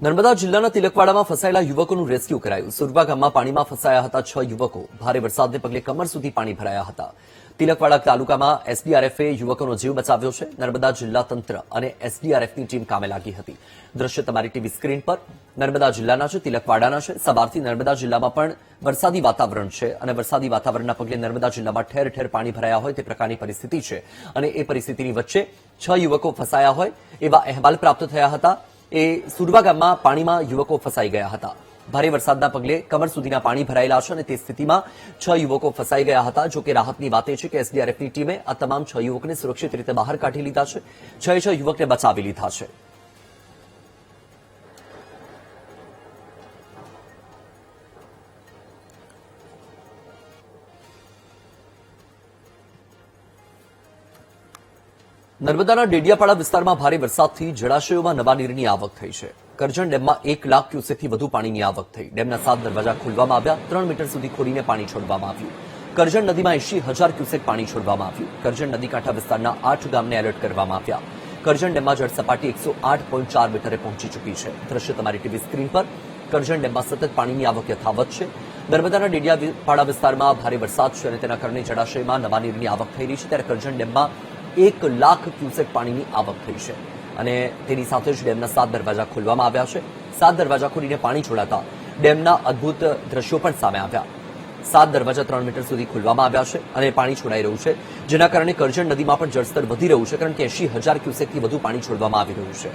નર્મદા જિલ્લાના તિલકવાડામાં ફસાયેલા યુવકોનું રેસ્ક્યુ કરાયું. સુરવા ગામમાં પાણીમાં ફસાયા હતા 6 યુવકો. ભારે વરસાદને પગલે કમર સુધી પાણી ભરાયા હતા. તિલકવાડા તાલુકામાં એસડીઆરએફે યુવકોનો જીવ બચાવ્યો છે. નર્મદા જિલ્લા તંત્ર અને એસડીઆરએફની ટીમ કામે લાગી હતી. દ્રશ્ય તમારી ટીવી સ્ક્રીન પર નર્મદા જિલ્લાના છે, તિલકવાડાના છે. સવારથી નર્મદા જિલ્લામાં પણ વરસાદી વાતાવરણ છે અને વરસાદી વાતાવરણના પગલે નર્મદા જિલ્લામાં ઠેર ઠેર પાણી ભરાયા હોય તે પ્રકારની પરિસ્થિતિ છે. અને એ પરિસ્થિતિની વચ્ચે 6 યુવકો ફસાયા હોય એવા અહેવાલ પ્રાપ્ત થયા હતા. એ સુરવા ગામમાં પાણીમાં યુવકો ફસાઈ ગયા હતા. ભારે વરસાદના પગલે કમર સુધીના પાણી ભરાયેલા છે અને તે સ્થિતિમાં 6 યુવકો ફસાઈ ગયા હતા. જો કે રાહતની વાત એ છે કે એસડીઆરએફની ટીમે આ તમામ 6 યુવકોને સુરક્ષિત રીતે બહાર કાઢી લીધા છે. 6 યુવકને બચાવી લીધા છે. નર્મદાના ડેડિયાપાડા વિસ્તારમાં ભારે વરસાદથી જળાશયોમાં નવા નીરની આવક થઈ છે. કરજણ ડેમમાં 1 લાખ ક્યુસેકથી વધુ પાણીની આવક થઈ. ડેમના 7 દરવાજા ખોલવામાં આવ્યા. 3 મીટર સુધી ખોલીને પાણી છોડવામાં આવ્યું. કરજણ નદીમાં 80,000 ક્યુસેક પાણી છોડવામાં આવ્યું. કરજણ નદીકાંઠા વિસ્તારના 8 ગામને એલર્ટ કરવામાં આવ્યા. કરજણ ડેમમાં જળસપાટી 108.4 મીટરે પહોંચી ચૂકી છે. દ્રશ્ય તમારી ટીવી સ્ક્રીન પર. કરજણ ડેમમાં સતત પાણીની આવક યથાવત છે. નર્મદાના ડેડિયાપાડા વિસ્તારમાં ભારે વરસાદ છે અને તેના કારણે જળાશયમાં નવા નીરની આવક થઈ રહી છે. ત્યારે કરજણ ડેમમાં 1 લાખ ક્યુસેક પાણીની આવક થઈ છે અને તેની સાથે જ ડેમના 7 દરવાજા ખોલવામાં આવ્યા છે. 7 દરવાજા ખોલીને પાણી છોડાતા ડેમના અદ્ભુત દ્રશ્યો પણ સામે આવ્યા. 7 દરવાજા 3 મીટર સુધી ખોલવામાં આવ્યા છે અને પાણી છોડાઈ રહ્યું છે, જેના કારણે કરજણ નદીમાં પણ જળસ્તર વધી રહ્યું છે, કારણ કે 80,000 ક્યુસેકથી વધુ પાણી છોડવામાં આવી રહ્યું છે.